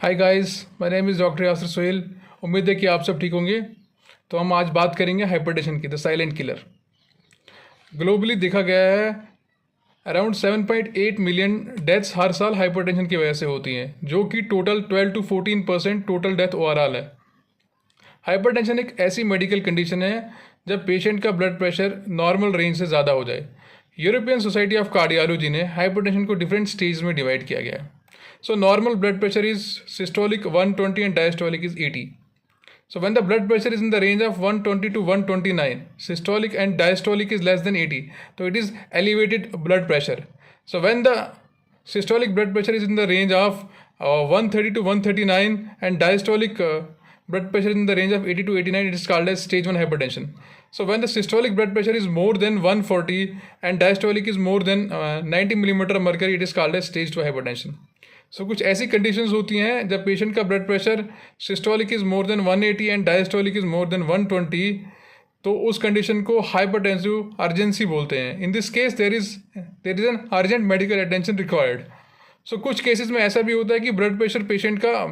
Hi guys, my name is doctor Yasir Sohail. उम्मीद है कि आप सब ठीक होंगे। तो हम आज बात करेंगे हाइपरटेंशन की, द साइलेंट किलर। ग्लोबली देखा गया है अराउंड 7.8 मिलियन डेथ्स हर साल हाइपरटेंशन की वजह से होती हैं, जो कि total 12 to 14% total death overall है। हाइपरटेंशन एक ऐसी मेडिकल कंडीशन है जब पेशेंट का ब्लड प्रेशर नॉर्मल रेंज से ज़्यादा हो जाए। यूरोपियन सोसाइटी ऑफ कार्डियोलॉजी ने हाइपरटेंशन को डिफरेंट स्टेज में डिवाइड किया गया है। So normal blood pressure is systolic 120 and diastolic is 80. So when the blood pressure is in the range of 120 to 129, systolic and diastolic is less than 80. So it is elevated blood pressure. So when the systolic blood pressure is in the range of 130 to 139 and diastolic blood pressure is in the range of 80 to 89, it is called as stage 1 hypertension. So when the systolic blood pressure is more than 140 and diastolic is more than 90 millimeter of mercury, it is called as stage 2 hypertension. कुछ ऐसी conditions होती हैं जब patient का blood pressure systolic is more than 180 and diastolic is more than 120, तो उस condition को hypertensive urgency बोलते हैं। In this case there is an urgent medical attention required. कुछ केसेस में ऐसा भी होता है कि ब्लड प्रेशर पेशेंट का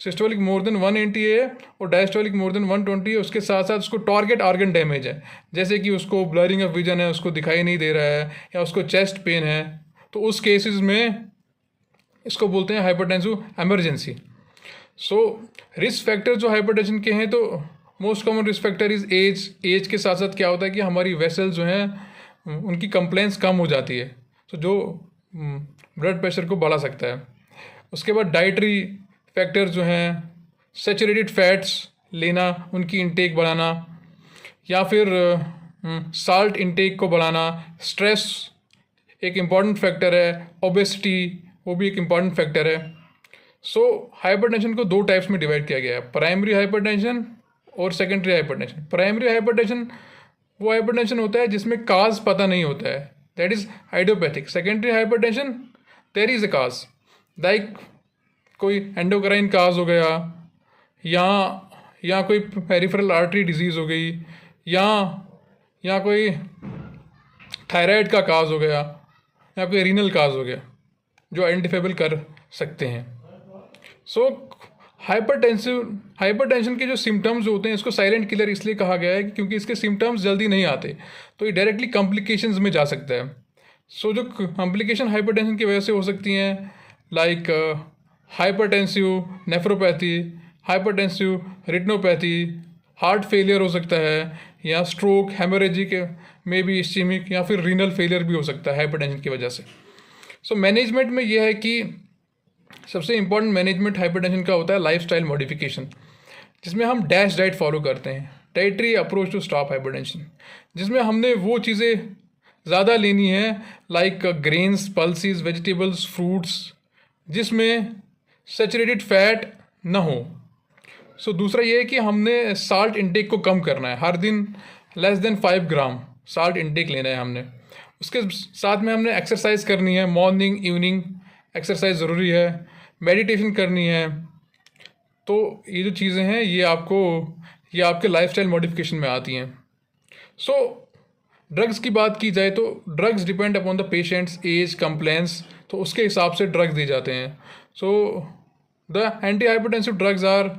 सिस्टोलिक मोर देन 180 है और डायस्टोलिक मोर देन 120 है, उसके साथ साथ उसको टारगेट ऑर्गन डैमेज है, जैसे कि उसको ब्लरिंग ऑफ विजन है, उसको दिखाई नहीं दे रहा है, या उसको चेस्ट पेन है। तो उस केसेस में इसको बोलते हैं हाइपरटेंसिव इमरजेंसी। रिस्क फैक्टर जो हाइपरटेंशन के हैं, तो most common risk factor is age के साथ साथ क्या होता है कि हमारी वेसल्स जो हैं उनकी कंप्लेंस कम हो जाती है, जो ब्लड प्रेशर को बढ़ा सकता है। उसके बाद डाइटरी फैक्टर जो हैं, सैचुरेटेड फैट्स लेना, उनकी इंटेक बढ़ाना, या फिर साल्ट इंटेक को बढ़ाना। स्ट्रेस एक इम्पॉर्टेंट फैक्टर है, ओबेसिटी वो भी एक इम्पॉर्टेंट फैक्टर है। हाइपरटेंशन को दो टाइप्स में डिवाइड किया गया है, प्राइमरी हाइपरटेंशन और सेकेंडरी हाइपरटेंशन। प्राइमरी हाइपरटेंशन वो हाइपरटेंशन होता है जिसमें काज पता नहीं होता है, that is idiopathic. Secondary hypertension there is a cause, like कोई एंडोक्राइन काज हो गया, या कोई पेरिफेरल आर्टरी डिजीज़ हो गई, या कोई थायराइड का काज हो गया, या कोई रीनल काज हो गया, जो आइडेंटिफाइबल कर सकते हैं। हाइपरटेंशन के जो सिम्टम्स होते हैं, इसको साइलेंट किलर इसलिए कहा गया है क्योंकि इसके सिम्टम्स जल्दी नहीं आते, तो ये डायरेक्टली कॉम्प्लिकेशंस में जा सकता है। जो कॉम्प्लिकेशन हाइपरटेंशन की वजह से हो सकती हैं, like hypertensive nephropathy, hypertensive retinopathy, heart failure हो सकता है, या स्ट्रोक, हेमोरेजिक में भी इस्चेमिक, या फिर रीनल फेलियर भी हो सकता है हाइपरटेंशन की वजह से। मैनेजमेंट में यह है कि सबसे इम्पॉर्टेंट मैनेजमेंट हाइपरटेंशन का होता है लाइफस्टाइल मॉडिफिकेशन, जिसमें हम डैश डाइट फॉलो करते हैं, dietary approach to stop hypertension, जिसमें हमने वो चीज़ें ज़्यादा लेनी है like grains, pulses, vegetables, fruits, जिसमें सैचुरेटेड फैट ना हो। दूसरा ये है कि हमने साल्ट इंटेक को कम करना है, हर दिन लेस देन 5 ग्राम साल्ट इंटेक लेना है हमने। उसके साथ में हमने एक्सरसाइज करनी है, मॉर्निंग इवनिंग एक्सरसाइज ज़रूरी है, मेडिटेशन करनी है। तो ये जो चीज़ें हैं ये आपके लाइफस्टाइल मॉडिफिकेशन में आती हैं। ड्रग्स की बात की जाए तो drugs depend upon the patients age, compliance, तो उसके हिसाब से ड्रग्स दिए जाते हैं। The anti hypertensive drugs are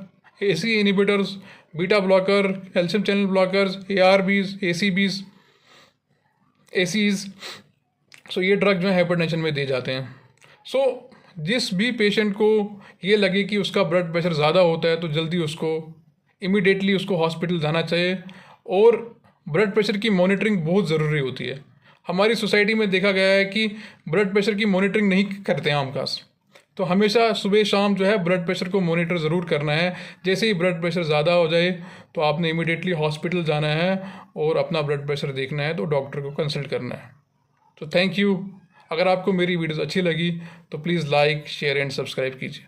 AC inhibitors, beta blocker, calcium channel blockers, ARBs, ACBs, ACs। ये ड्रग जो है हाइपरटेंशन में दिए जाते हैं। जिस भी पेशेंट को ये लगे कि उसका ब्लड प्रेशर ज़्यादा होता है, तो जल्दी उसको इमीडिएटली उसको हॉस्पिटल जाना चाहिए। और ब्लड प्रेशर की मॉनिटरिंग बहुत ज़रूरी होती है। हमारी सोसाइटी में देखा गया है कि ब्लड प्रेशर की मॉनिटरिंग नहीं करते हैं हम खास, तो हमेशा सुबह शाम जो है ब्लड प्रेशर को मॉनिटर ज़रूर करना है। जैसे ही ब्लड प्रेशर ज़्यादा हो जाए तो आपने इमीडिएटली हॉस्पिटल जाना है और अपना ब्लड प्रेशर देखना है, तो डॉक्टर को कंसल्ट करना है। Thank you. अगर आपको मेरी वीडियोस अच्छी लगी तो please like, share and subscribe कीजिए।